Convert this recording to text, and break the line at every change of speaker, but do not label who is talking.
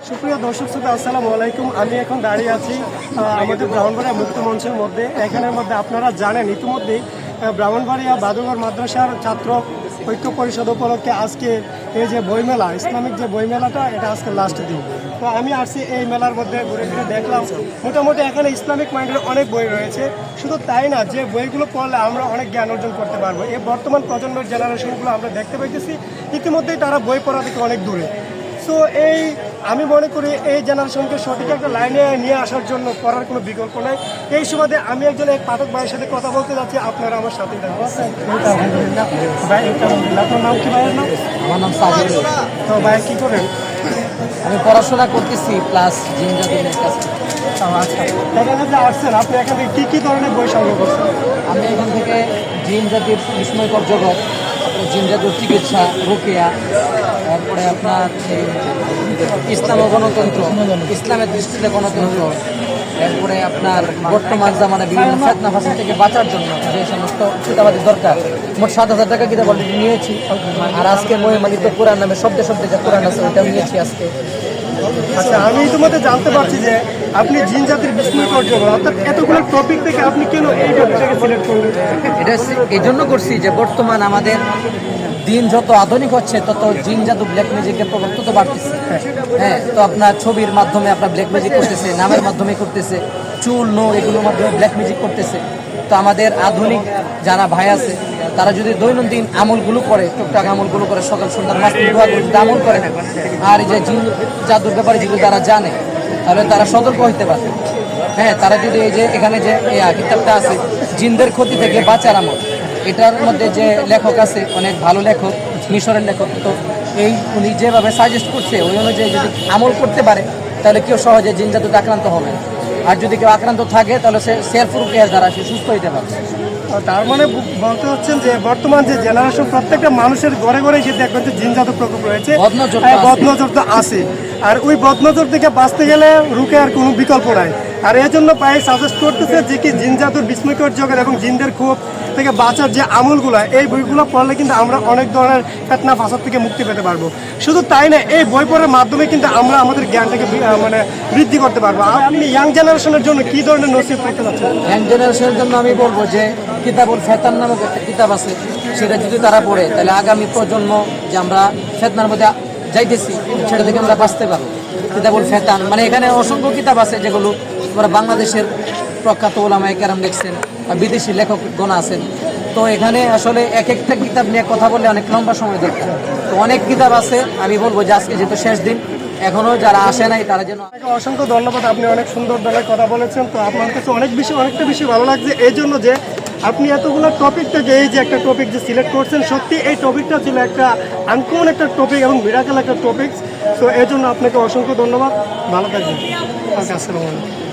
সুপ্রিয় দর্শক শ্রোতা, আসসালামু আলাইকুম। আমি এখন দাঁড়িয়ে আছি আমাদের ব্রাহ্মণবাড়িয়া মুক্ত মঞ্চের মধ্যে। এখানের মধ্যে আপনারা জানেন ইতিমধ্যেই ব্রাহ্মণবাড়িয়া বাদুঘর মাদ্রাসার ছাত্র ঐক্য পরিষদ উপলক্ষে আজকে এই যে বইমেলা, ইসলামিক যে বইমেলাটা, এটা আজকে লাস্ট দিন। তো আমি আসছি এই মেলার মধ্যে, ঘুরে ঘুরে দেখলাম মোটামুটি এখানে ইসলামিক মাইন্ডের অনেক বই রয়েছে। শুধু তাই না, যে বইগুলো পড়লে আমরা অনেক জ্ঞান অর্জন করতে পারবো। এই বর্তমান প্রজন্মের জেনারেশনগুলো আমরা দেখতে পাইতেছি ইতিমধ্যেই তারা বই পড়া থেকে অনেক দূরে। সো আমি মনে করি এই জেনারেশনকে সঠিক একটা লাইনে নিয়ে আসার জন্য করার কোনো বিকল্প নেই। এই সুবাদে আমি একজন এক পাঠক ভাইয়ের সাথে কথা বলতে যাচ্ছি, আপনারা আমার সাথে থাকবেন। ভাই, আপনার নাম কি? ভাইয়ের নাম?
আমার নাম সাজিদ।
তো ভাই কী করেন?
আমি পড়াশোনা করতেছি প্লাস জিম জাতীয় কাজ।
আচ্ছা, এখানে যে আসছেন আপনি এখান থেকে কী ধরনের বই সংগ্রহ করছেন?
আমি এখান থেকে জিম জাতীয় বিস্ময়কর জগৎ, তারপরে জিম জাতীয় চিকিৎসা, রুকিয়া, তারপরে আপনার ইসলাম ও গণতন্ত্র, ইসলামের দৃষ্টিতে গণতন্ত্র, এরপরে আপনার বর্তমান জামানায় বিভিন্ন ফেতনা ফাসাদ থেকে বাঁচার জন্য যে সমস্ত কিতাবাদের দরকার, মোট 7,000 টাকা কিতাব অলরেডি নিয়েছি। আর আজকে মহিমালিত কোরআন নামে শব্দে শব্দে যে কোরআন আছে ওইটাও নিয়েছি আজকে।
আচ্ছা, আমি ইতিমধ্যে জানতে পারছি যে আপনি জিন জাতির বিস্ময়কর জগৎ, অর্থাৎ এতগুলো টপিক থেকে আপনি কেন এই টপিকটাকে সিলেক্ট করলেন?
এটা এই জন্য করছি যে বর্তমান আমাদের দিন যত আধুনিক হচ্ছে তত জিন জাদু ব্ল্যাক ম্যাজিকের প্রভাব তত বাড়তেছে। হ্যাঁ, তো আপনার ছবির মাধ্যমে আপনার ব্ল্যাক ম্যাজিক করতেছে, নামের মাধ্যমে করতেছে, চুল নোর এগুলোর মাধ্যমে ব্ল্যাক ম্যাজিক করতেছে। তো আমাদের আধুনিক যারা ভাই আছে তারা যদি দৈনন্দিন আমলগুলো করে, টুকটাক আমলগুলো করে, সকাল সন্ধ্যার মাস দোয়া করে যদি আমল করে, আর এই যে জিন জাদুর ব্যাপারে যেগুলো তারা জানে, তাহলে তারা সতর্ক হইতে পারে। হ্যাঁ, তারা যদি এই যে এখানে যে কিতাবটা আছে জিনদের ক্ষতি থেকে বাঁচার আমল, এটার মধ্যে যে লেখক আছে অনেক ভালো লেখক, মিশরের লেখক, তো উনি যেভাবে সাজেস্ট করছে ওই অনুযায়ী যদি আমল করতে পারে তাহলে কেউ সহজে জিন জাদুতে আক্রান্ত হবে না। আর যদি কেউ আক্রান্ত থাকে তাহলে সে সেলফ রুকিয়ার দ্বারা সে সুস্থ হইতে পারে।
তার মানে বলতে হচ্ছেন যে বর্তমান যে জেনারেশন প্রত্যেকটা মানুষের ঘরে ঘরে যে দেখবেন যে জিনজাত প্রকোপ রয়েছে, বদনজর তো আছে। আর ওই বদনজর থেকে বাঁচতে গেলে রুকে আর কোনো বিকল্প নাই। আর এই জন্য প্রায় সাজেস্ট করতেছে যে কি জিনজাতুর বিস্ময়কর জগৎ এবং জিনদের ক্ষোভ থেকে বাঁচার যে আমলগুলো, এই বইগুলো পড়লে কিন্তু আমরা অনেক ধরনের ফেতনা ফাসাদ থেকে মুক্তি পেতে পারবো। শুধু তাই না, এই বই পড়ার মাধ্যমে কিন্তু আমরা আমাদের জ্ঞানটাকে বৃদ্ধি করতে পারবো। আপনি ইয়াং জেনারেশনের জন্য কী ধরনের নসিহত করতে চাচ্ছেন?
ইয়াং জেনারেশনের জন্য আমি বলবো যে কিতাবুল ফেতান নামক একটা কিতাব আছে, সেটা যদি তারা পড়ে তাহলে আগামী প্রজন্ম যে আমরা ফেতনার মধ্যে যাইতেছি সেটা থেকে আমরা বাঁচতে পারবো। কিতাবুল ফেতান মানে এখানে অসংখ্য কিতাব আছে যেগুলো আমরা বাংলাদেশের প্রখ্যাত ওলামায়ে কেরাম লিখছেন, বিদেশি লেখকগণ আছেন। তো এখানে আসলে এক একটা কিতাব নিয়ে কথা বললে অনেক লম্বা সময় দরকার। তো অনেক কিতাব আছে। আমি বলবো যে আজকে যেহেতু শেষ দিন, এখনো যারা আসে নাই তারা যেন।
অসংখ্য ধন্যবাদ, আপনি অনেক সুন্দর ধরনের কথা বলেছেন। তো আপনার কাছে অনেকটা বেশি ভালো লাগছে এই জন্য যে আপনি এতগুলো টপিক থেকে এই যে একটা টপিক যে সিলেক্ট করছেন, সত্যি এই টপিকটা ছিল একটা আনকমন একটা টপিক এবং মিরাকেল একটা টপিক। তো এই জন্য আপনাকে অসংখ্য ধন্যবাদ, ভালো থাকবেন। আসসালামু আলাইকুম।